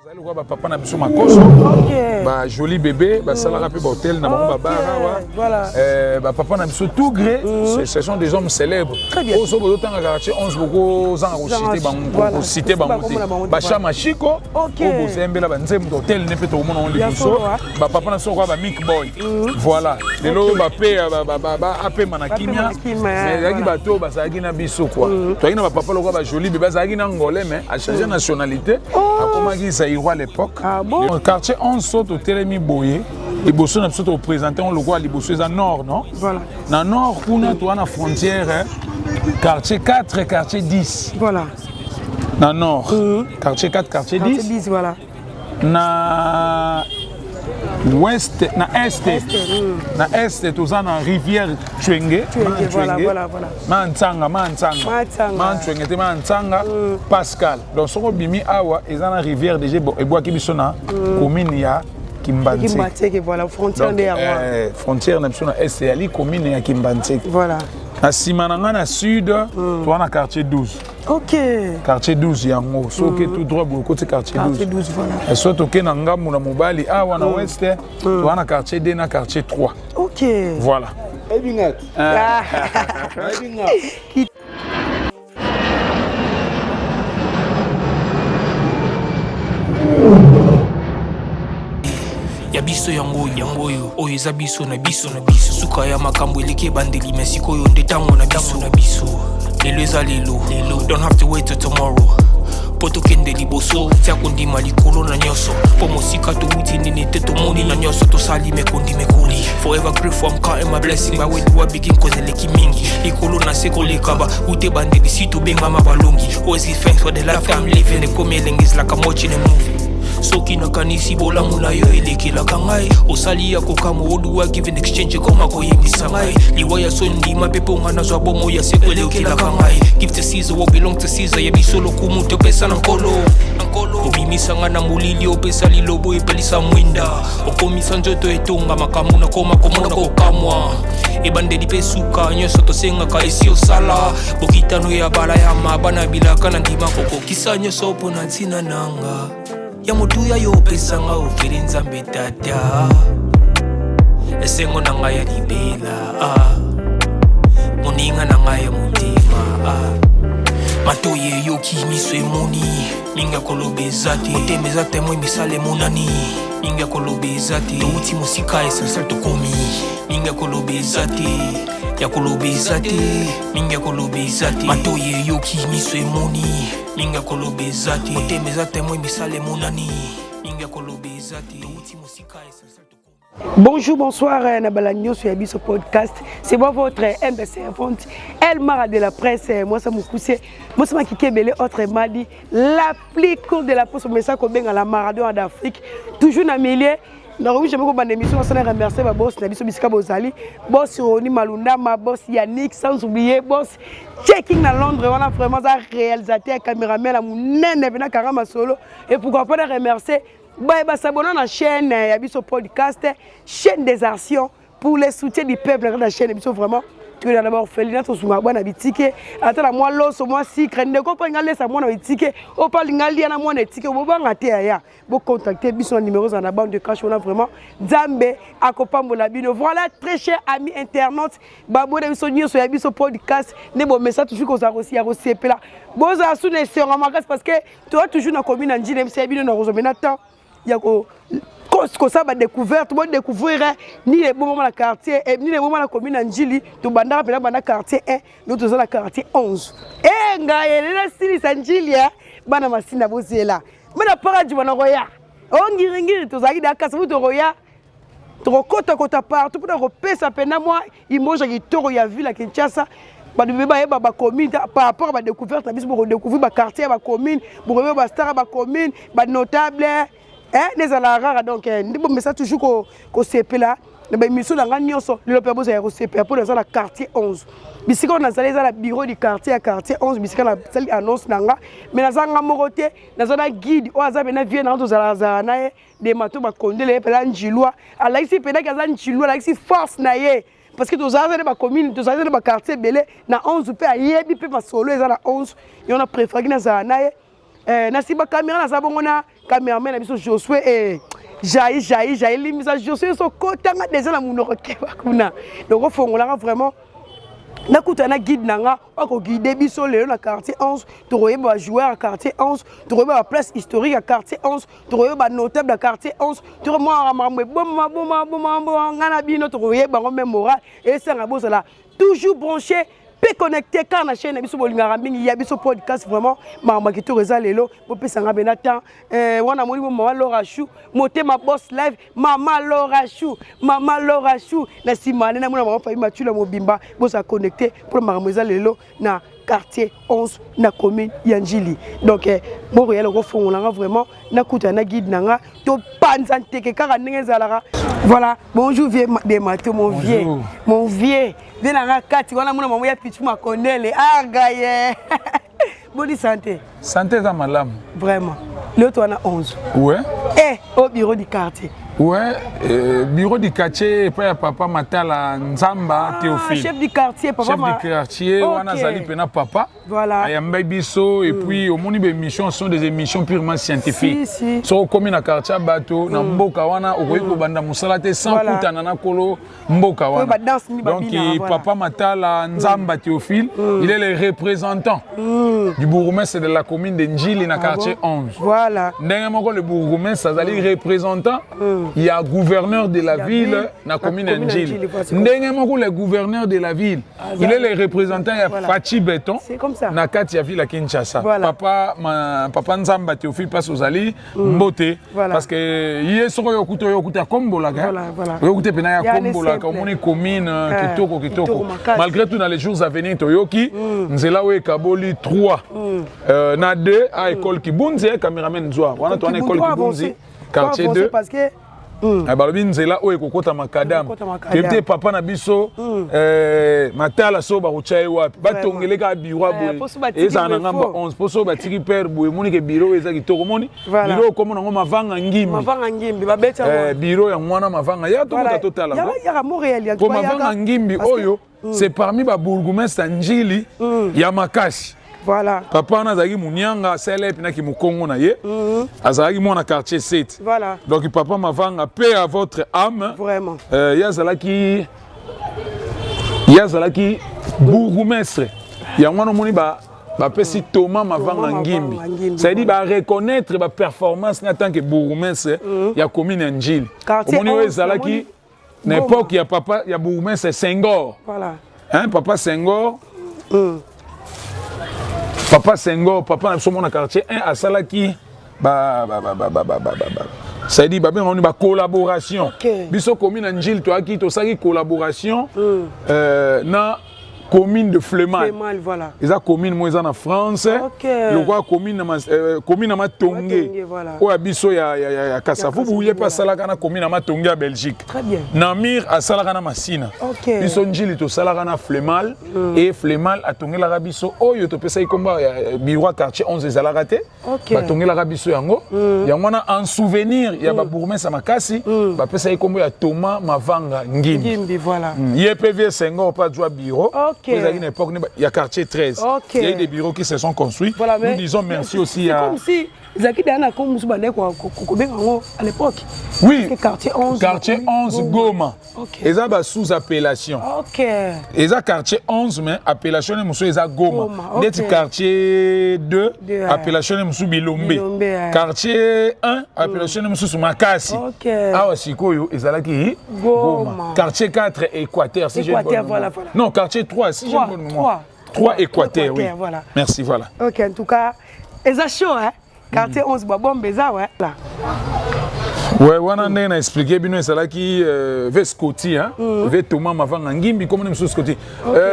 Papa na biso makoso ba joli bébé ba sala pe hôtel na bango baba voilà papa na biso tout gré ce sont des hommes célèbres au so bozo tanga quartier 11 boko zanga ko cité bango cité bango ba chama chico au bozembela ba nzembo hôtel ne peto mona on liboso ba papa na so ba mic boy voilà lelo ba pe ba ape manakimia mais yaki bato ba saki na biso quoi to ina ba papa lokwa ba joli bébé saki na ngolais mais a changé nationalité a commencé ça à l'époque. Ah bon? Le quartier 11 saute au Télémi Boye. Les bossons ont présenté on le voit les bossons à nord, non? Voilà. Dans nord, on a la frontière quartier 4 et quartier 10. Voilà. Dans nord, quartier 4, quartier 10. Quartier 10, voilà. Dans ouest, dans est, tout ça dans rivière Tchwengue. Voilà, voilà, voilà. Mantsanga. Pascal. Donc, ce qu'on bimi awa, ils ont la rivière déjà, et bois qui bisona, commune ya Kimbanti. Kimbanti, voilà, frontière de Yawa. Frontière na bisona est, ali commune ya Kimbanti. Voilà. À Simananga, na sud, tu as un quartier 12. Ok. Quartier 12, il y a un mot. Sauf que tout droit, beaucoup de quartier 12. Quartier 12, voilà. Et soit tu as un gamme, mobile, ah, on a ouest, tu as un quartier 2, un quartier 3. Ok. Voilà. Biso yango oyo eza biso na biso suka ya makambo eleke bandeli mesiko yo nde tango na biso lelo eza lelo don't have to wait till tomorrow poto kende liboso tia kondima likolo na nyoso po mosika to wuti nini te to moni na nyoso to sali mekondi mekoli forever grateful I'm counting my blessing but when do I begin cause eleki mingi likolo na seko lekaba ute bandeli si to benga mabalongi always give thanks for the life I'm living the coming is like I'm watching a movie. Soki na kanisi bola muna yo elekela kangai osali ya kokamo oduwa give in exchange koma koyemisa ngai liwaya sondi mapepo ngana zwa bomo ya sekwelekela kangai give to Caesar what belong to Caesar ya bisolo kumuntu pesa na nkolo obimisa ngana mulili opesa lilobo epelisa mwinda okomisa njoto etonga makamu na koma komona kokamwa ebandeli pesuka nyoso tosenga ka esi osala bokitano ya bala ya mabana bilaka na ndima kokokisa nyoso pona ntina nanga ya mutuya yo pesanga ofere nzambe tata esengo na ngai ya libela moninga na ngai ya mutima matoye yo kimiso emoni minga kolobeza te otemeza temwe misale monani minga kolobeza te touti mosika esensel tokomi minga kolobeza te ya kolobeza te minga kolobeza te matoye yo kimiso emoni minga kolobeza te otemeza temwe misale monani minga kolobeza te touti mosika esensel tokomi. Bonjour, bonsoir, Nabalagno sur Yabiso Podcast. C'est moi votre MBC Fonte, El Mara de la presse. Moi, ça m'a poussé. Moi, ça m'a kické belé autre mali. La plus courte de la poste, mais ça, comme à la Maradona d'Afrique. Toujours dans le milieu. Dans j'aime beaucoup mon émission, on remercie ma boss, Nabiso Bisika Bozali, boss Roni Malunda, ma boss Yannick, sans oublier, boss Checking à Londres, on a vraiment un réalisateur, caméraman, la mounène, vena Karama Solo. Et pourquoi pas remercier. Bah, s'abonner à la chaîne Yabiso Podcast, chaîne des actions pour le soutien du peuple dans la chaîne Yabiso vraiment. Tu veux d'abord faire les notes sur ma bonne habitude. Attends la moi l'os moi si crème de copain galé ça moi habitude. Au pas l'ingali na moi habitude. Au bon raté ya. Bon contacter Biso numéros en bande de cash on a vraiment Zambé accompagne mon labino. Voilà très chers amis internautes. Babo de Biso sur Yabiso Podcast. Ne bon message toujours qu'on a aussi à recp là. Bon ça sous ne sur ma parce que tu as toujours na commune en Jinem c'est bien na Rosomenata. Il y a que ça va découvrir, tout le monde découvrir ni les bons moments dans le quartier, ni les moments dans la commune Anjili, tout le monde dans le quartier 1, nous sommes dans le quartier 11. Eh, ngaye, les style Anjili, bana masina bozela. Mais la parade du Manoya, on giringiri, tous les gars, vous de Roya, trop côte à part, tout le monde repère sa peine à moi, il mange qui toro ya ville à Kinshasa. Bah de bébé ba commune par rapport à la découverte, pour découvrir ba quartier, ba commune, pour revoir ba star, ba commune, ba notable. Les alarats donc mais ça toujours qu'au CP là mais mission dans l'agneau le peuple c'est au CP pour dans la quartier 11 bisika on a allé dans le bureau du quartier à quartier 11 bisika la celle annonce nanga mais dans un moroté dans un guide au hasard na vient dans tous ala na des matos ba kondele pela njilwa ala ici pela kaza njilwa la ici force na ye parce que tous les ba commune tous les ba quartier belé na 11 pe ayebi pe ba solo ezala 11 et on a préféré na za na nasiba caméra na zabongo na caméraman na biso Josué et Jaï limisa Josué so kotanga déjà na munoko kuna donc fongola vraiment nakuta na guide nanga oko guider biso lelo na quartier 11 toroye ba joueur à quartier 11 toroye ba place historique à quartier 11 toroye ba notable à quartier 11 toroye moi mamwe boma ngana bino toroye bango même moral et ça nga bozala toujours branché peut connecter quand la chaîne biso bolingara mingi ya biso podcast vraiment mama ki to reza lelo bo pesanga benata wana moni mama Laura Chou motema boss live mama Laura Chou na simane na mona mama fa matula mobimba bo sa connecter pour mama reza lelo na quartier 11 na commune Yanjili donc bon réel ko fongola vraiment na kuta na guide nanga to panza nteke kaka ndenge zalara voilà bonjour vieux de mato mon vieux viens na kati wana mona mama ya pichu makondele agaye bonne santé za malamu vraiment le toi na 11 ouais au bureau du quartier ouais bureau du quartier pa papa Matala Nzamba Théophile chef du quartier papa chef du quartier wana zali pena papa voilà ayamba biso et puis au moni be missions sont des émissions purement scientifiques so comme na quartier bato na mboka wana okoyi ko banda musala te sans kutana na kolo mboka wana donc papa Matala Nzamba Théophile il est le représentant du bourgmestre de la commune de Njili na quartier 11 voilà ndenge moko le bourgmestre zali représentant il y a gouverneur de la ville na commune de Njili ndenge moko le gouverneur de la ville il est le représentant ya Fachi Béton na kati ya ville ya Kinshasa papa Nzamba Théophile passe aux ali mbote parce que yé soko yokuta kombola yokuta pena ya kombola comme on commune kitoko malgré tout dans les jours à venir toyoki nzela we kaboli 3 na 2 à école Kibunzi caméraman nzwa wana to na école Kibunzi quartier 2 parce que balobi nzela oyo kokota makadam kete papa na biso matala so baruchai wapi batongeleka biro boye eza na ngamba 11 poso batiki père boye moni ke biro eza kitoko moni biro komo na ngoma mavanga ngimbi babeta biro ya mwana mavanga ya to totala ya Montréal ya mavanga ngimbi oyo c'est parmi ba bourgmestre Njili ya Makasi. Voilà. Papa nazaki munyanga sele pina ki mukongo na ye. Azaki mona quartier 7. Voilà. Donc papa mavanga paix à votre âme. Vraiment. Yazalaki bourgmestre. Ya mwana moni ba pesi Thomas mavanga ngimbi. Ça dit ba reconnaître ba performance en tant que bourgmestre ya commune Njili. Moni ezalaki n'époque ya papa ya bourgmestre Senghor. Voilà. Hein papa Senghor. Papa Senghor, papa na mon quartier 1 à Salaki ça dit ba ben on ba collaboration biso commune Njili to aki to saki collaboration na commune de Flemal voilà eza commune mo eza na France le roi commune na Matonge o abiso ya Kasavu buye pa salaka na commune na Matonge à Belgique très bien Namir a salaka na Masina biso Njili to salaka na Flemal et Flemal a tongela ka biso oyo to pesa ikomba bureau quartier 11 ezalaka te ba tongela ka biso yango wana en souvenir ya ba bourgmestre Makasi ba pesa ikomba ya Thomas Mavanga Ngimbi voilà YPV Senghor pas joie bureau. Il y a une époque, il y a quartier 13. Il y a eu des bureaux qui se sont construits. Voilà, nous disons merci aussi à... comme si Zaki Dana comme à l'époque. Oui, quartier 11. Quartier 11 Goma. Et ça va sous appellation. Et ça quartier 11 mais appellation est Goma. Net quartier 2 appellation est Bilombe. Quartier 1 appellation est Makasi. Ah aussi koyo ezalaki Goma. Quartier 4 Équateur si j'ai une bonne voilà. Non, quartier 3 si j'ai une bonne mémoire. 3 Équateur, oui. Voilà. Merci, voilà. Ok, en tout cas, c'est chaud, hein? Quartier 11, bombe, ça, ouais. Là. Ouais, on a expliqué, bien, c'est là qui veut Scotty, hein? Veut Thomas Mavanga Ngimbi, comme nous sommes Scotty.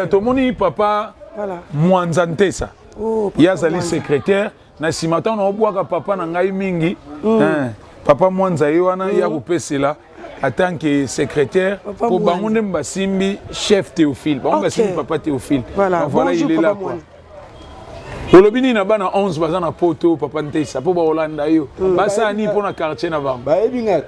Tomoni, papa, Mwanzante, ça. Il y a Zali secrétaire, na simata on a boire papa na ngai mingi. Papa Mwanzaye wana ya kopese là. En tant que secrétaire, pour Bangonde Mbasimbi, chef Théophile. Bangonde Mbasimbi, papa Théophile. Voilà, donc, voilà il est là. Pour le bini, il y a 11 bazan à poto, papa Ntesa, pour Hollande. Basa ni pour na quartier na bam. Ba ebingat.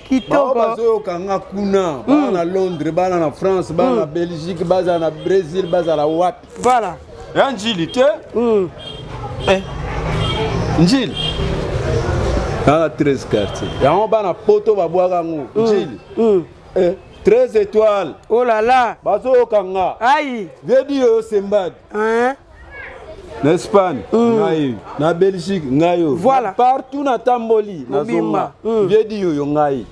Kitoko. Ba zo kanga kuna, ba na Londres, ba na France, ba na Belgique, ba na Brésil, ba na wat. Voilà. Yanjili te. Njili. Dans la 13 quartiers. Et on va na poto ba boire ngo. Njili. 13 étoiles. Oh là là. Bazo kanga. Aïe. Video Sembad. Hein? N'Espagne, ngayo. Na Belgique, ngayo. Voilà. Partout na Tamboli, na Zoma. Video yo ngayo.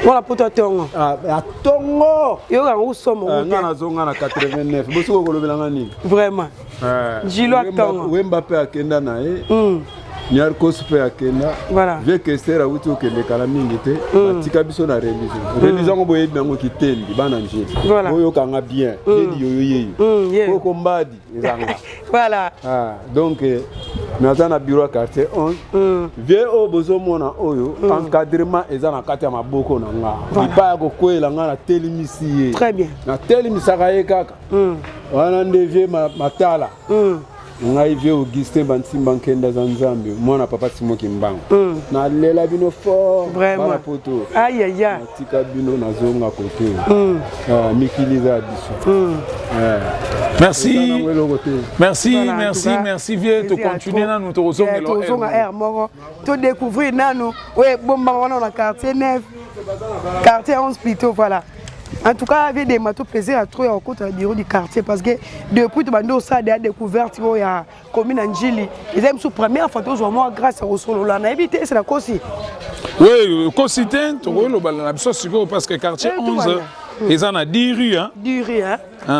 Voilà pour toi tongo. Ah, tongo. Yo ga où sommes on? Nga na zonga na 89. Bosuko kolobela ngani. Vraiment. Jilo tongo. Mbappé akenda na e. Nyar Kospe akenda. Voilà. Ve que sera utu kende kala mingi te. Batika biso na religion. Religion ngo boye bango kitendi bana njeli. Voilà. Oyo kanga bien. Dedi yo yeyo. Koko mbadi ezanga. Voilà. Ah, donc naza na bureau quartier 11. Vie o bozo mona oyo encadrement eza na kati ya maboko na nga. Ipa ko kwela nga na telimisi. Très bien. Na telimisa ka ye kaka. Wana ndevie matala. Ngai vie Augustin Bansimba Nkenda Zanzambe mwana papa Simo Kimbango. Na lela bino fort. Vraiment. Poto. Aïe aïe aïe. Tika bino na zonga côté. Mikiliza biso. Merci. Merci, Voilà, merci, cas, merci vieux de continuer dans notre zone air moro. To découvrir nano. Ouais, bon on a quartier 9. Quartier 11 plutôt voilà. En tout cas, il y a des matos plaisir à trouver au côté du bureau du quartier parce que depuis que nous avons découvert il y a commune Njili. Ils aiment sous première fois toujours moi grâce au solo là. On a évité c'est la Kosi. Oui, Kosi tu vois le ballon parce que quartier 11 ils en a 10 rues hein. 10 rues hein.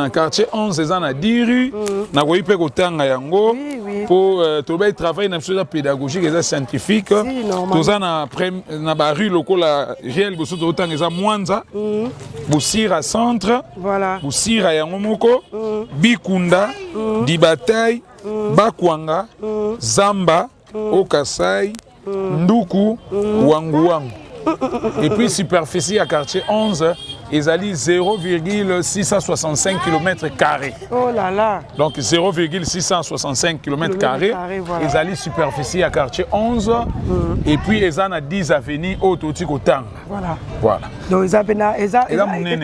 Quartier 11 ils en a 10 rues. Na ko ipe ko tanga yango. Pour trouver travail dans la pédagogique et scientifique. Tous na ba rue lokola réel boso to tanga za Mwanza. Boussira centre. Voilà. Boussira yango moko. Bikunda, Dibatay, Bakwanga, Zamba, Okasai, Nduku, Wanguangu. Et puis superficie à quartier 11, ils allaient 0,665 km². Oh là là. Donc 0,665 km². Voilà. Ils allaient superficie à quartier 11. Et puis ils ont 10 avenues au Totiko-Tang. Voilà. Voilà. Donc ils ont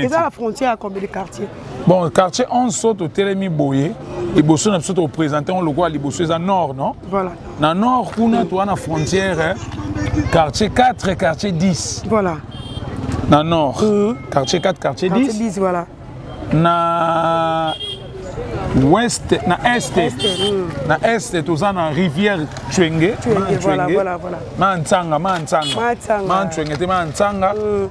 la frontière à combien de quartiers? Bon, quartier 11 saute au Télémi Boye. Les Bossons sont représentés en logo, les Bossons à nord, non? Voilà. Dans le nord, on a la frontière, quartier 4 et quartier 10. Voilà. Dans le nord, quartier 4, quartier 10. Quartier 10, voilà. Dans l'ouest, dans l'est, dans l'est, tu as la rivière Tchwengue. Voilà, voilà, voilà. Mantsanga,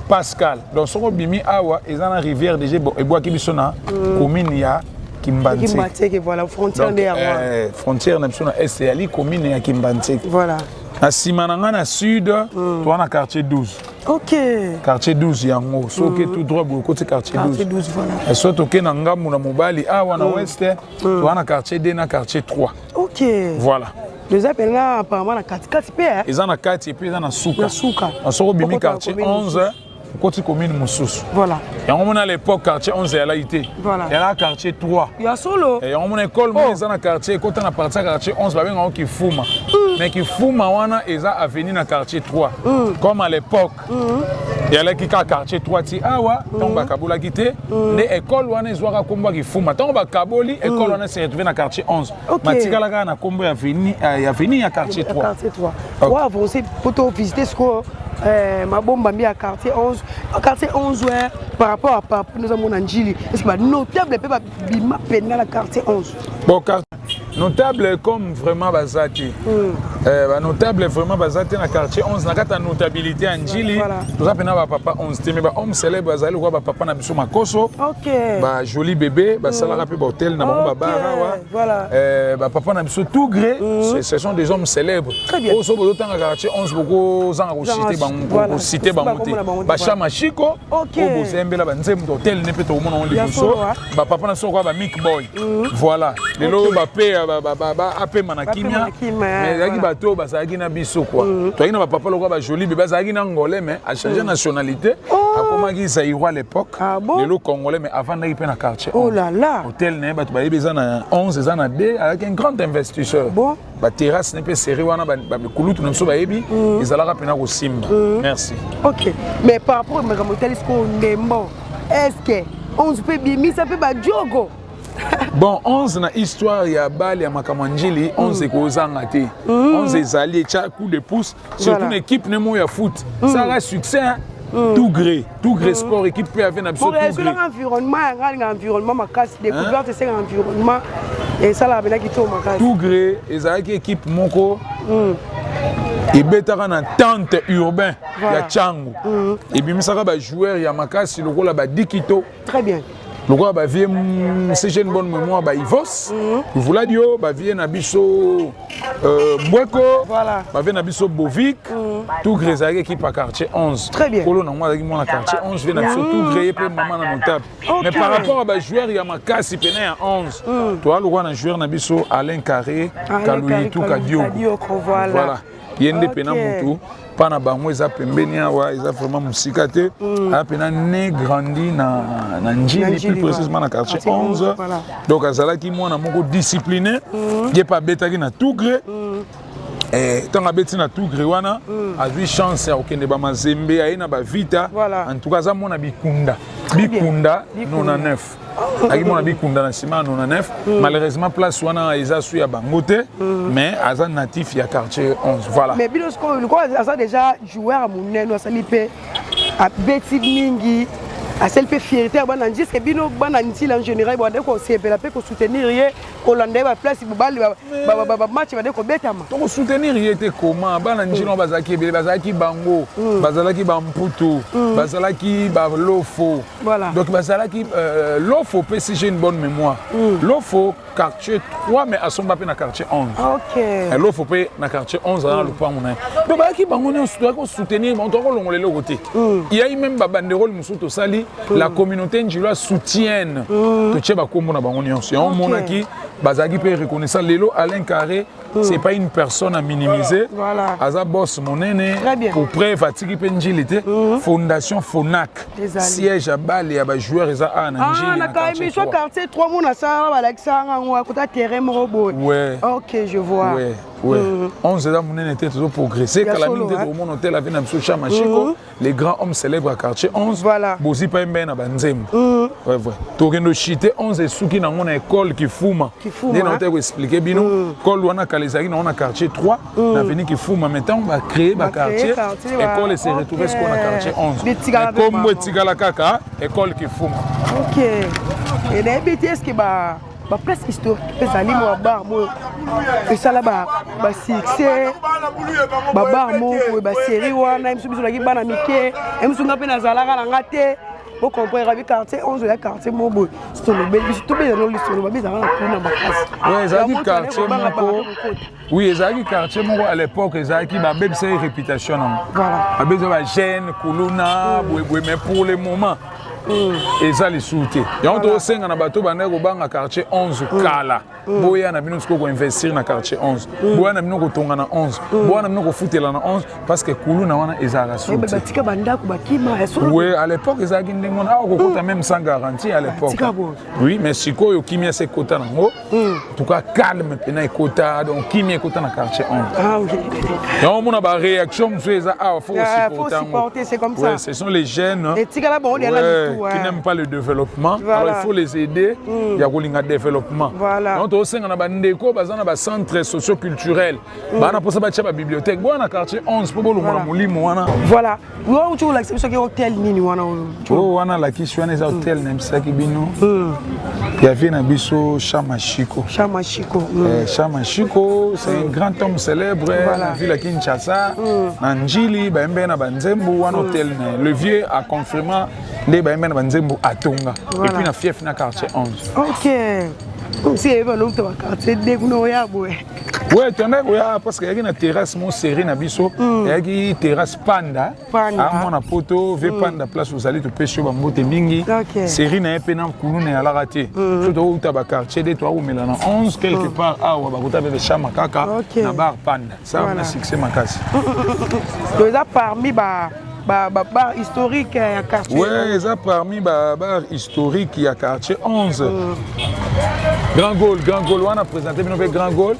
Pascal. Donc, si on bimi awa, ils ont la rivière déjà, et bois qui sont là, commune ya Kimbantseke. Voilà, frontière derrière. Frontière na est et ali commune ya Kimbantseke. Voilà. Na Simananga na sud, tu as na quartier 12. Ok. Quartier 12 yango, soke tout droit pour côté quartier 12. Quartier 12 voilà. Et surtout que na ngamu na mobali awa na ouest, tu as na quartier 2 na quartier 3. Ok. Voilà. Les appels là apparemment na 4 p. Ils ont na 4 et puis ils ont na Souka. Na Souka. On sort bimi quartier 11. Côté commune Moussous. Voilà. Et on a à l'époque quartier 11 elle a été. Voilà. Elle a quartier 3. Il y a solo. Et on a école mais dans le quartier quand on a parti quartier 11 ba benga qui fuma. Mais qui fuma wana eza avenue na quartier 3. Comme à l'époque. Il y a là qui quartier 3 ti awa tomba kabola quitté. Les écoles wana ezwaka komba qui fuma. Tomba kaboli école wana s'est retrouvé na quartier 11. Matika la na komba avenue à quartier 3. Quartier 3. Ouais, vous aussi pour visiter ce que ma bombe à quartier 11. Quartier 11, ouais, par rapport à nous avons Njili. Est-ce que notable peut pas bima pendant la quartier 11? Bon, notable comme vraiment Bazati. Notable vraiment Bazati dans le quartier 11. N'a pas notabilité en Njili. Tout ça, papa 11. Mais homme célèbre Bazali, papa na biso makoso. Ok. Bah joli bébé, bah ça la rappelle hôtel na bango babara. Voilà. Papa na biso tout gré. Ce sont des hommes célèbres. Très bien. Au sobo dans le quartier 11 beaucoup zango cité bango cité bango. Bacha machiko. Ok. Au bozembe la banzem hôtel ne peut au monde on liboso. Bah papa na so quoi bah Mick Boy. Voilà. Les lots bah paix apé manakimia. Mais yaki bateau bah ça yaki na biso quoi. Toi yaki na papa le quoi bah joli bébé ça yaki na ngolais mais a changé nationalité. A comment qui zaïrois à l'époque. Les lots congolais mais avant d'aller dans quartier. Oh là là. Hôtel ne bah tu vas y besoin na 11 ans na 2 avec un grand investisseur. Bon. Bah terrasse n'est pas serré wana bah kulutu na so bah ebi. Ils allaient rappeler na Simba. Merci. Ok. Mais par rapport à mes hôtels est-ce qu'on est mort? Est-ce que 11 peut bimi ça peut bah diogo? Bon, 11 na histoire ya Bali ya Makamanjili, 11 ekozanga te. 11 ezali echa coup de pouce, surtout une équipe nemo ya foot. Ça a succès. Tout gré sport équipe peut avoir un pour l'environnement, environnement makasi découverte c'est environnement et ça la bena qui to makasi. Tout gré ezali équipe moko. Et betara na tente urbain ya Tchangu. Et bimisaka ba joueur ya makasi lokola ba Dikito. Très bien. Le roi va vient c'est j'ai une bonne mémoire ba Ivos Vuladio ba vient na biso Mweko ba vient na biso Bovik tout grésage équipe à quartier 11 très bien kolo na moi na quartier 11 vient na biso tout gré pe maman na notable mais par rapport à ba joueur ya makasi pene à 11 toi le roi na joueur na biso Alain Carré Kaloui tout Kadio voilà yende pena mutu pana bango eza pembeni awa eza vraiment musika te apena né grandi na Njili plus précisément na quartier 11 donc azalaki mwana moko discipliné ye pa betaki na tout gré tant abeti na tout gré wana azwi chance ya okende ba mazembe aye na ba vita en tout cas za mona bikunda 99 aki mona bikunda na sima 99 malheureusement place wana eza su ya bango te mais aza natif ya quartier 11 voilà mais bino ko aza déjà joueur à monene asali pe a beti mingi asali pe fierté ya bana ndisi bino bana ntila en général ba ko sepela pe ko soutenir ye ko landa ba place bobali ba match ba de ko betama to ko soutenir ye te comment bana ndino bazaki ebele bazaki bango bazalaki ba mputu bazalaki ba lofo donc bazalaki lofo pe si j'ai une bonne mémoire lofo quartier 3 mais à son bapé na quartier 11 OK lofo pe na quartier 11 dans le point mon donc bazaki bango ne ko soutenir on to ko longolele côté il y a même ba banderole musuto sali la communauté njilwa soutienne to tcheba kombo na bango nyonso on monaki bazaki pe reconnaissant lelo Alain Carré c'est pas une personne à minimiser aza boss monene pour preuve atiki pe njilité fondation Fonac siège à Bali ya ba joueur eza a na njili na quartier 3 mona ça ba lakisanga ngwa kota terrain moko boy OK je vois ouais 11 ans monene était toujours progresser calamité de mon hôtel avec Namso Chamachiko les grands hommes célèbres à quartier 11 bozi pa mbe na banzembo ouais tokendo chité 11 et suki na ngona école qui fuma ne na te expliquer bino école wana kalezaki na quartier 3 na veni qui fuma maintenant va créer ba quartier école et se retrouver ce qu'on a quartier 11 comme etikala kaka école qui fuma OK et na BTS ki ba place historique ezali mo bar mo esala ba succès ba bar mo ba série wana imsu biso laki bana mike imsu ngape na zalaka na ngate pour comprendre avec quartier 11 la quartier mo boy c'est le bel tout bien dans l'histoire ba bizarre na kuna ba place ouais ezali quartier moko oui ezali quartier moko à l'époque ezali ki ba bebisa réputation voilà ba bezo ba jeune kuluna boy mais pour le moment eza lisuté yango senga na bato bana ko banga quartier 11 kala boya na bino ko investir na quartier 11 boya na bino ko tonga na 11 boya na bino ko futela na 11 parce que kulu na wana eza la suite batika banda ko bakima oui à l'époque eza gindingo na ko kota même sans garantie à l'époque oui mais sikoyo kimia se kota nango en tout cas calme pena kota donc kimia kota na quartier 11 ah OK donc mona ba réaction eza faut supporter c'est comme ça oui ce sont les jeunes et tikala bon qui n'aiment pas le développement alors il faut les aider il y a un développement donc au sein na bandeko bazana ba centre socio-culturel bana posa ba tchaba bibliothèque bona quartier 11 po bolo mona mulimo wana voilà wo tu la c'est hôtel nini wana wana la kiswana eza hôtel na msaki bino il y avait na biso Chamachiko c'est un grand homme célèbre na ville à Kinshasa na Njili ba mbe na banzembo wana hôtel le vieux a confirmé les baimena banzembo atonga et puis na fief na quartier 11 OK si eva lo to quartier de kuno ya boy ouais tonne ya parce que yaki na terrasse mon série na biso yaki terrasse panda mona poto ve panda place vous allez te pêcher ba mbote mingi série na pe na kuluna ya larate tout to ba quartier de toi ou melana 11 quelque part awa ba kota be chama kaka na bar panda ça on a succès makasi donc ça parmi bar historique à quartier. Ouais, ça parmi bar historique à quartier 11. Grand Gaulle, on a présenté notre Grand Gaulle.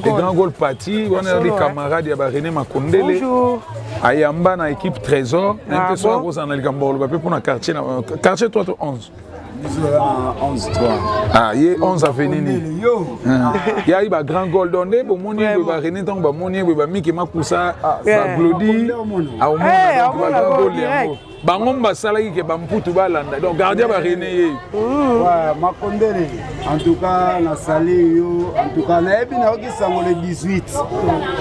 Grand Gaulle parti, on a des camarades à René Makondele. Bonjour. Ayamba na équipe Trésor, un peu soit on a le Gambolo pour na quartier 3 11. Ah, il y a 11 avenue. Il y a eu un grand Golden Day, bon, mon yé, bah, René Tang, bah, mon yé, bah, Mickey Makusa, bah, Glody, à au monde, Bangom Basalaki qui est Bamputu Balanda, donc gardien va René. Ouais, Makondele. En tout cas, on a salé, en tout cas, on a bien eu le 18.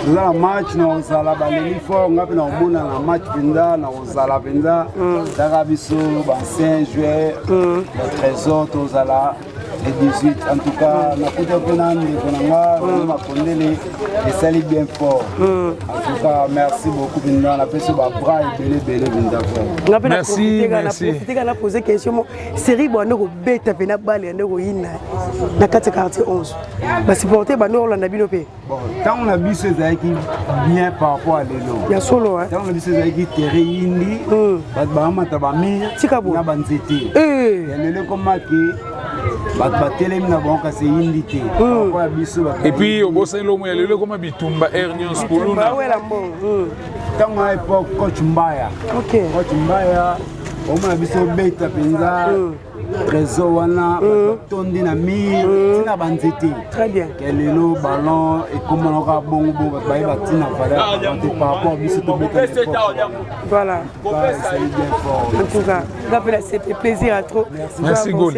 Nous avons un match, nous avons un fort, nous avons un match, nous avons un Penda, Darabiso, 5 juillet, le trésor, nous avons le 18. En tout cas, nous avons Makondele, et ça est bien fort. En tout cas, merci beaucoup, Penda. On a fait ce bras et belé, Penda. Merci, merci. On a posé question. Série Boano bête à Pena Bali, on a eu na quartier 11. Bah supporter bah nous on a bien opé. Bon, quand on a vu ces équipes bien par rapport à l'élo. Il y a solo hein. Quand on a vu ces équipes terrain indi, bah mata ba mi, na banzete. Ya lelo comme que bah télém na bon kasi indi té. Et puis au boss lo mo ya lelo comme bitumba Ernion Spoluna. Bah ouais la bon. Quand on a époque coach Mbaya. OK. Coach Mbaya, on a vu ce bête penza. Trésor wana tondi na mir tina banzete. Très bien. Quel est le ballon et comment on va bon ba tina fala par rapport à biso to bête. Voilà. C'est bien fort. En tout cas, c'est plaisir à trop. Merci Gol.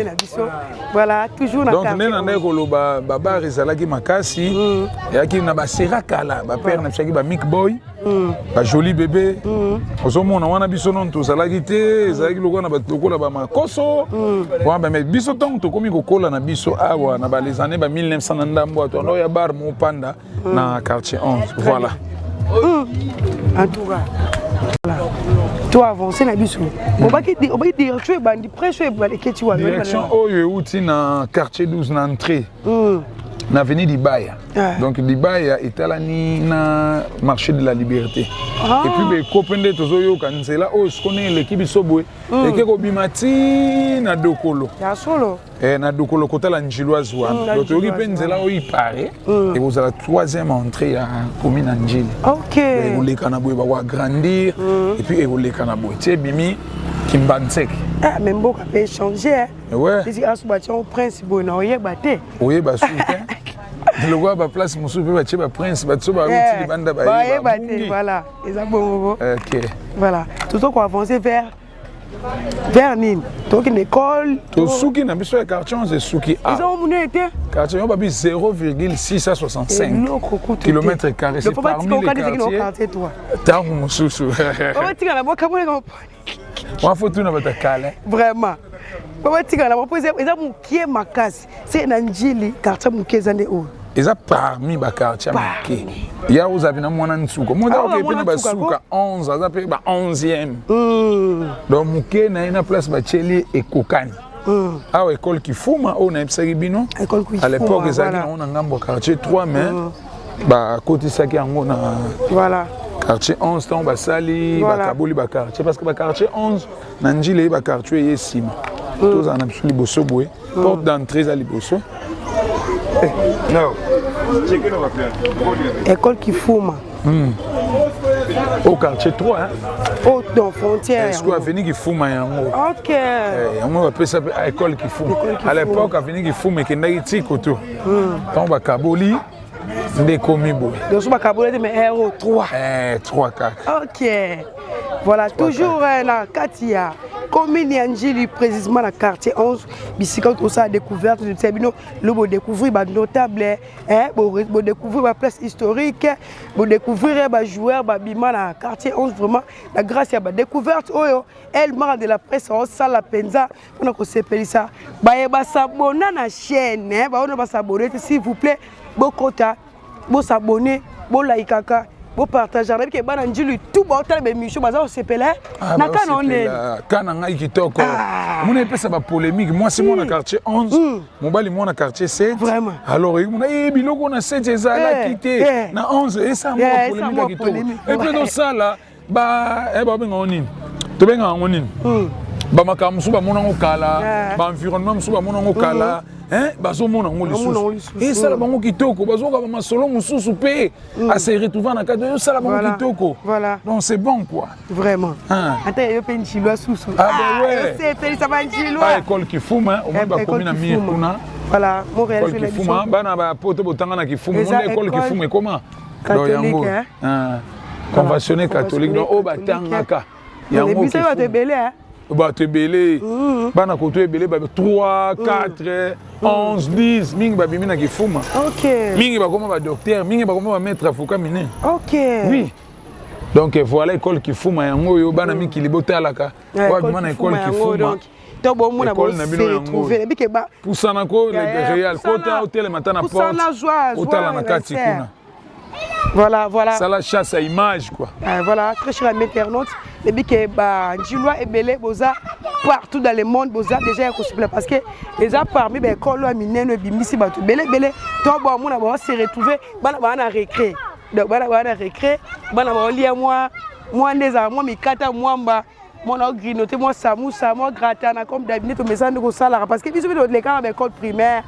Voilà, toujours na donc nena ndeko lo baba rezalaki makasi yaki na ba serakala ba père na chaki ba Mick Boy ba joli bébé ozomona wana biso non to zalaki te ezalaki lokona ba tokola ba makoso wa ba mais biso tong to komi kokola na biso awa na ba les années ba 1900 na ndambo to ndo ya bar mo panda na quartier 11 voilà. En tout cas voilà. Toi avancer na biso on va dire tu es bandi prêche ba les keti wa direction oyo uti na quartier 12 na entrée na avenue d'Ibaya. Donc d'Ibaya etalani na marché de la liberté. Et puis be kopende tozoyo kanzela o skone l'équipe sobwe eke ko bimati na dokolo. Ya solo. Na dokolo kotala njiloise wana. Donc toki penzela o ipare et vous avez la troisième entrée à commune Njili. OK. Et vous les kanabwe ba wa grandir et puis vous les kanabwe. Tie bimi Kimbansek. Ah même beaucoup peut changer. Ouais. Si asubation principe na oyebate. Oyeba souté. Le roi ba place musu pe ba che ba prince ba tso ba uti li banda ba oyebate voilà. Eza bongo. OK. Voilà. Tout ce qu'on avancer vers Nîmes. Donc une école. To suki na biso ya quartier 11 suki a. Ils ont mon été. Quartier on ba bi 0,665 km². C'est parmi les quartiers. Tant mususu. On tika na boka boka. On faut tout na batakala. Vraiment. On tika na boka eza mukie makasi. C'est na Njili quartier mukie zande o. Eza parmi ba quartier mukie. Ya uzabi na mwana nsuko. Mwana oke pe na basuka 11 aza pe ba 11e. Donc mukie na ina place ba cheli e kokani. Ah école qui fuma on a ebsaki bino. À l'époque ezaki on a ngambo quartier 3 mais ba côté saki yango na voilà. Quartier 11 ton basali bakaboli ba quartier parce que ba quartier 11 na Njili ba quartier yesima. Tous en absolu bosso boé. Porte d'entrée à liboso. Non. École qui fume. Au quartier 3 hein. Au dans frontière. Est-ce qu'on a venu qui fume yango? OK. On va appeler ça école qui fume. À l'époque a venu qui fume qui n'a été koto. Ton ba kaboli des commis boy. Donc sur ba kaboli mais héros 3. 3 4. OK. Voilà, toujours la Katia. Commune Njili, précisément dans le quartier 11, quand on a découvert, le découvrir les notables, découvrir la place historique, découvrir les joueurs, les dans le quartier 11, vraiment, la grâce à la découverte, elle m'a de la presse, on sait la penza, on a s'appelle ça. Bah, s'abonner à la chaîne, on va s'abonner, s'il vous plaît, beaucoup de s'abonner, like. Vous partagez avec les gens qui tout le temps les michos bazar se pele na kana onene kana ngai kitoko mon épée ça va polémique moi c'est mon quartier 11 mon bali mon quartier 7 vraiment alors il m'a biloko na 7 ezala quitté na 11 et ça moi polémique et puis dans ça là ba ba benga onini to benga onini ba makamsu ba monango kala ba environnement musu ba monango kala bazomona ngo lisusu esala bango kitoko bazoka masolo mosusu pe à se retrouver na kati esala bango kitoko donc c'est bon quoi vraiment ata yo pe nchilwa susu c'est pe ça va nchilwa école Kifuma au moins ba commune mi kuna voilà Montréal c'est la Kifuma bana ba poto botanga na Kifuma mon école Kifuma comment catholique conventionné catholique donc o batangaka yango biso ba te belé bato ebele bana koto ebele babe 3 4 11 10 mingi babimi na Kifuma mingi bakoma ba docteur mingi bakoma ba maître avocat mine oui donc voilà école Kifuma yango yo bana mikili botalaka wa bima na école Kifuma to bo mona bo se trouver bike ba pusana ko le réel kota hôtel matana porte hôtel na kati kuna. Voilà. Ça la chasse à image quoi. Voilà, très cher à internautes. Les biques Njilwa et Belé boza partout dans le monde boza déjà possible parce que les a parmi ben kolo aminen bimisi batu Belé to bo mona bo se retrouver bana récré. Donc bana récré, bana ba lia moi ndeza moi mikata mwamba mon grinoté moi samoussa moi gratana comme d'habitude to mesande ko sala parce que biso les cas avec code primaire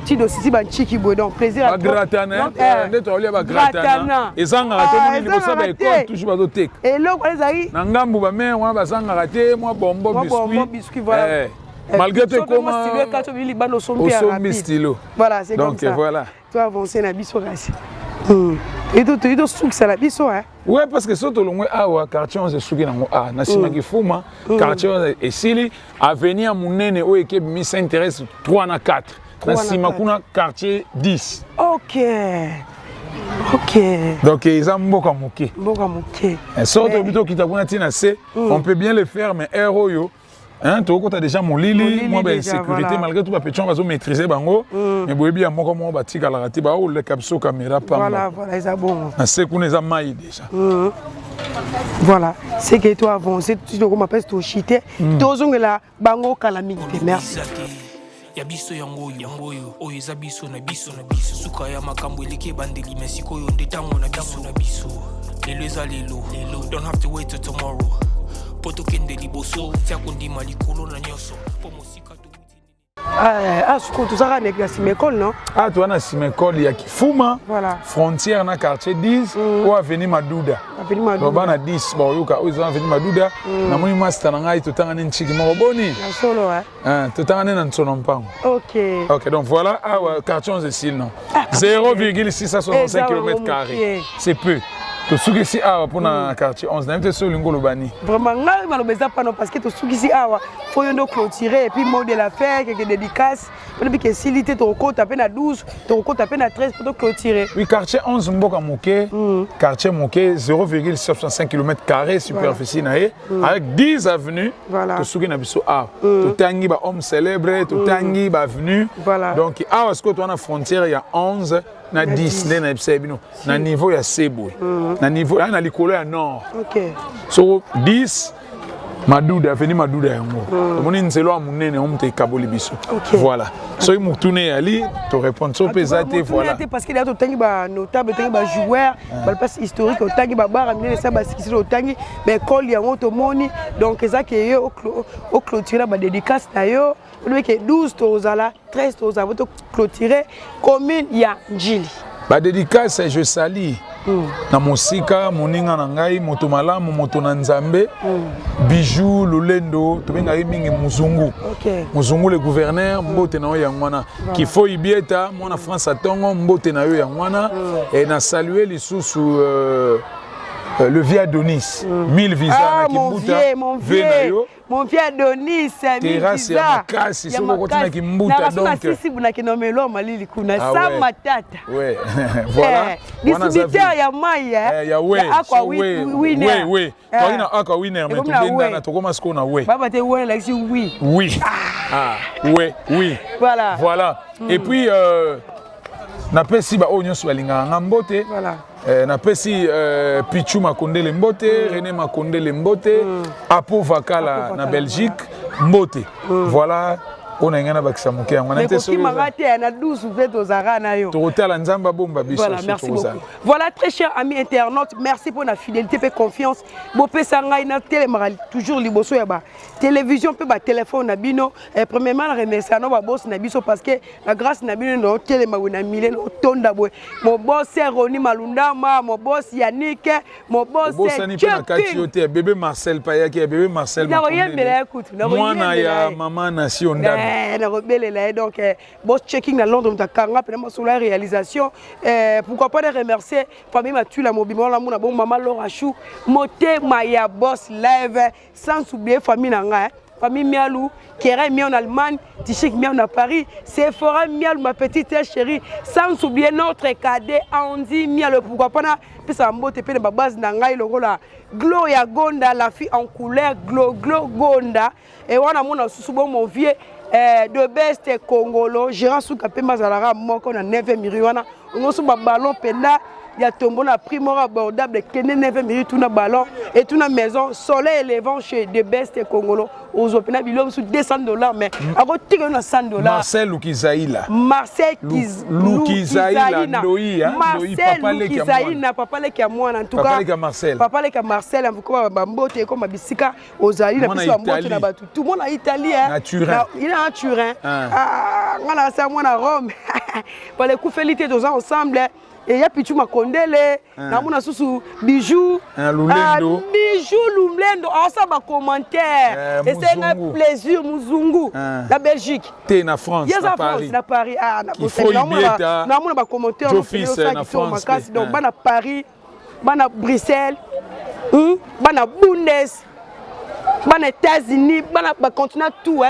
ti dossier ban chiki boy donc plaisir à gratana ndeto olia ba gratana ezanga raté ni bosa ba école toujours ba dotek et là quoi ezali na ngambu ba mère wana bazanga raté moi bombo biscuit voilà malgré tout comme stylo quand tu lis bano sombi stylo voilà c'est comme ça donc voilà tu avancer na biso rasi et tout souk ça la biso hein ouais parce que surtout longwe awa quartier on se souki nango na sima Kifuma quartier esili avenir munene o équipe mi s'intéresse 3 na 4 na sima kuna quartier 10 OK donc ils ont mboka moké surtout plutôt kita kuna tina c'est on peut bien le faire mais héros yo hein to ko ta déjà molili moi ben sécurité malgré tout ba pétion bazo maîtriser bango mais boyebi ya moko mo batika la rati ba o le capso caméra pas voilà ça bon c'est kuna za mai déjà voilà c'est que toi avancer tu dois m'appelle to chiter tozongela bango calamité merci ya biso yango oyo eza biso na biso suka ya makambo eleke bandeli mesiko yo ndetango na biso lelo eza lelo don't have to wait till tomorrow poto kende liboso tia kondima likolo na nyoso po mosika to suko tozaka nek na simekole non tu wana simekole ya Kifuma voilà frontière na quartier 10 ou avenue Maduda bana 10 ba yoka ozo avenue Maduda na moni master na ngai totanga ne nchiki moko boni na solo totanga ne na nsono mpango OK donc voilà quartier 11 ici non 0,665 km², c'est peu. To sukisi awa pona quartier 11 na mte so lingolo bani vraiment ngai malobeza pas non parce que to sukisi awa faut yondo clôturer et puis mot de la fête quelques dédicaces on dit que silité to ko taper na 12 to ko taper na 13 pour clôturer oui quartier 11 mboka moké quartier moké 0,65 km² superficie nae avec 10 avenues to suki na biso awa to tangi ba homme célèbre to tangi ba avenue donc awa ce que to na frontière ya 11 na 10 nde na ebisebino na niveau ya Sebo na niveau na likolo ya nord so 10 Maduda avenue Maduda yango omoni nzelo ya munene omte kaboli biso voilà so imutune ali to répondre so pesate voilà parce qu'il y a to tangi ba notable tangi ba joueur ba place historique to tangi ba bar amine ça ba sikisi to tangi ba école yango to moni donc ça que yo au clôturer ba dédicace na yo on que 12 tozala 13 tozala to clôturer commune ya Njili ba dédicace je sali na mosika moninga na ngai moto malamu moto na nzambe bijou lolendo to benga mingi muzungu muzungu le gouverneur mbote na yo yangwana kifo ibieta mona France atongo mbote na yo yangwana et na saluer lisusu le vieux Adonis 1000 visas na Kimbuta mon vieux Adonis terrasse ya makasi soko kotina Kimbuta donc sisi buna kinomelo malili kuna sa matata ouais voilà distributeur ya mai ya we we toi na aqua winner mais tobenda na tokoma siko na we baba te we like oui oui voilà et puis na pesi ba onyo swalinga ngambote na pesi Pichu Makondele mbote René Makondele mbote Apo Vakala na Belgique mbote voilà On a ngana bakisa muke ngana te so. Mais ko ki na 12 veto zara na yo. Totala nzamba bomba biso. Voilà, merci beaucoup. Voilà, très chers amis internautes, merci pour la fidélité et confiance. Bo pesa ngai na télémaral toujours liboso ya ba télévision pe ba téléphone na bino. Premièrement, remercier na ba boss na biso parce que la grâce na bino no télémaral na milé no tonda boy. Mon boss c'est Roni Malundama, mon boss Yannick, mon boss c'est Chepin. Bébé Marcel Payaki, bébé Marcel. Na rien mais écoute, moi na ya maman nation ndam. Na rebelle là donc boss checking à Londres ta kanga pe na sur la réalisation. Pourquoi pas de remercier famille Mathieu la mobiment la mona bon maman Laura Chou, moté Maya boss live sans oublier famille nanga famille Mialou qui est mis en Allemagne, Tichik mis en Paris, Sephora Mialou ma petite chérie, sans oublier notre cadet Andy Mialou pourquoi pas na pesa mbote pe na base nanga iloko la Gloria Gonda la fille en couleur Glo Gonda et wana mona susu bon mon vieux de best Congolo gérant sous kapé mazalara moko na 9e miriwana on so ba ballon penda ya tombo na primora abordable kene 9e miri tout na ballon et tout na maison soleil élevant chez de best Congolo aux opena bilom sous $200 mais ako tike na $100 Marcel Lukizaïla Marcel Lukizaïla Ndoi Marcel papa leki ya mwana en tout cas papa leki ya Marcel en tout cas bambote comme bisika ozali na biso bambote na batu tout monde en Italie hein il est en Turin ngana sa mwana Rome pour les coups félicités tous ensemble et ya pichu makondele na mona susu bijou Lumlendo ça ba commentaire et c'est un plaisir muzungu la Belgique té na France na Paris na mona ba commentaire na France donc bana Paris bana Bruxelles bana Bundes bana États-Unis bana ba continent tout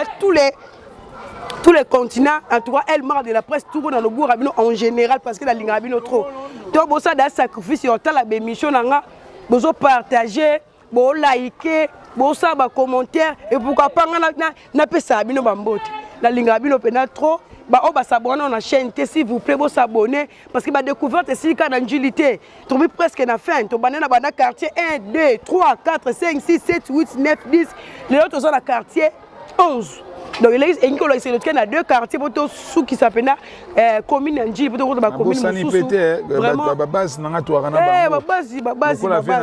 tous les continents, en tout cas, elle marre de la presse, tout dans le goût rabino en général, parce que la ligne rabino trop. Donc, bon, ça, dans sacrifice, on a la bémission, on a partagé, on a liké, on a commentaire, et pourquoi pas, on a fait ça, rabino bambote. La ligne rabino pénal trop. Bah, on va s'abonner à la chaîne, s'il vous plaît, vous s'abonner, parce que la découverte, c'est le cas d'angélité. Tu as presque la fin, tu as dans le quartier 1, 2, 3, 4, 5, 6, 7, 8, 9, 10. Les autres sont dans le quartier 11. Donc il y a deux quartiers pour tous ceux qui s'appellent commune Ndji pour la commune vraiment base nanga to arana base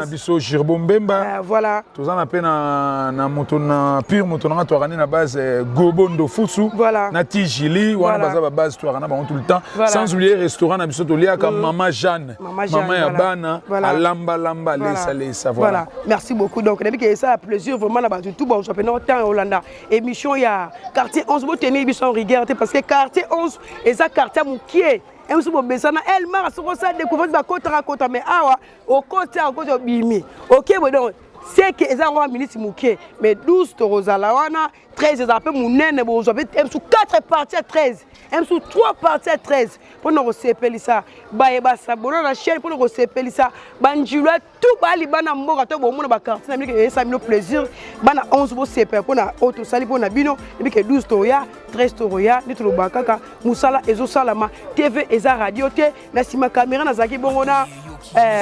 biso Girbombemba voilà tous en appel na moto na pure moto nanga to arana na base Gobondo Fusu na Tijili wana baza base to arana tout le temps sans oublier restaurant na biso to lia comme maman Jeanne maman ya bana lamba les voilà merci beaucoup donc depuis que ça plaisir vraiment là tout bon championnat temps Hollanda émission ya quartier 11 vous tenez ils sont rigueur parce que quartier 11 et ça quartier moukié et vous besana elle m'a sur ça découverte ba kota mais awa au côté bimi OK bon donc c'est que ils ont ministre moukié mais 12 torozala wana 13 ils appellent munene bo avez m sous 4 parties à 13 m sous 3 parties à 13 pour nous receper ça ba sabona la chaîne pour nous receper ça banjula tout bali bana mboka to bo mona ba quartier na que ça me plaisir bana 11 bo seper pour na auto sali pour na bino et que 12 toya 13 toya ni to ba kaka musala ezo salama TV eza radio te na sima caméra na zaki bongona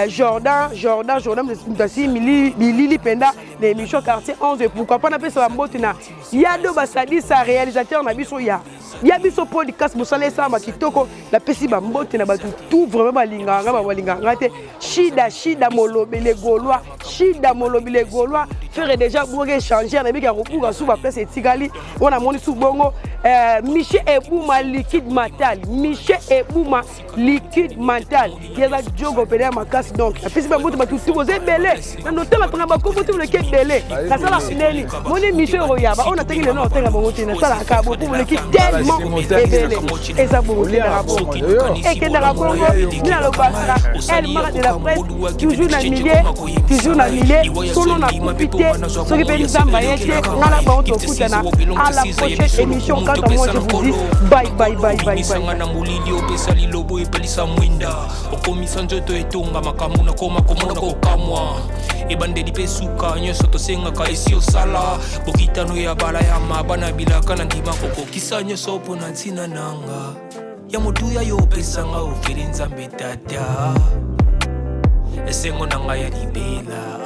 Jordan Mutasi Milili Penda l'émission quartier 11 et pourquoi pas na pesa la mbote na ya do basadi sa réalisateur na biso ya biso podcast musala ça ma kitoko la pesi ba mbote na batu tout vraiment balinganga te shida molobele gaulois faire déjà pour échanger na bika robuga sous ba place etikali on a moni sous bongo Michel Ebouma liquide mental yeza jogo pena makasi donc apesi ba moto batu tout oze belé na notela tanga ba ko moto le ke belé na sala sineli moni Michel Royaba on a tengi le no tenga bongo tina sala ka bo pour le ki tellement belé eza bongo na bongo et que na bongo ni na lo basa elle marque de la presse toujours na milieu solo na profiter ce qui peut nous envoyer na la bonne to kutana à la prochaine émission quand moi je vous dis bye na mulili opesali lobo epelisa mwinda okomisa njoto etonga makamu na koma komona kokamwa ebandeli pesuka nyoso tosengaka esi osala bokitano ya bala ya mabana bilaka na ndima kokokisa nyoso mpona ntina nanga ya motuya yo opesanga ofeli nzambe tata esengo nanga ya libela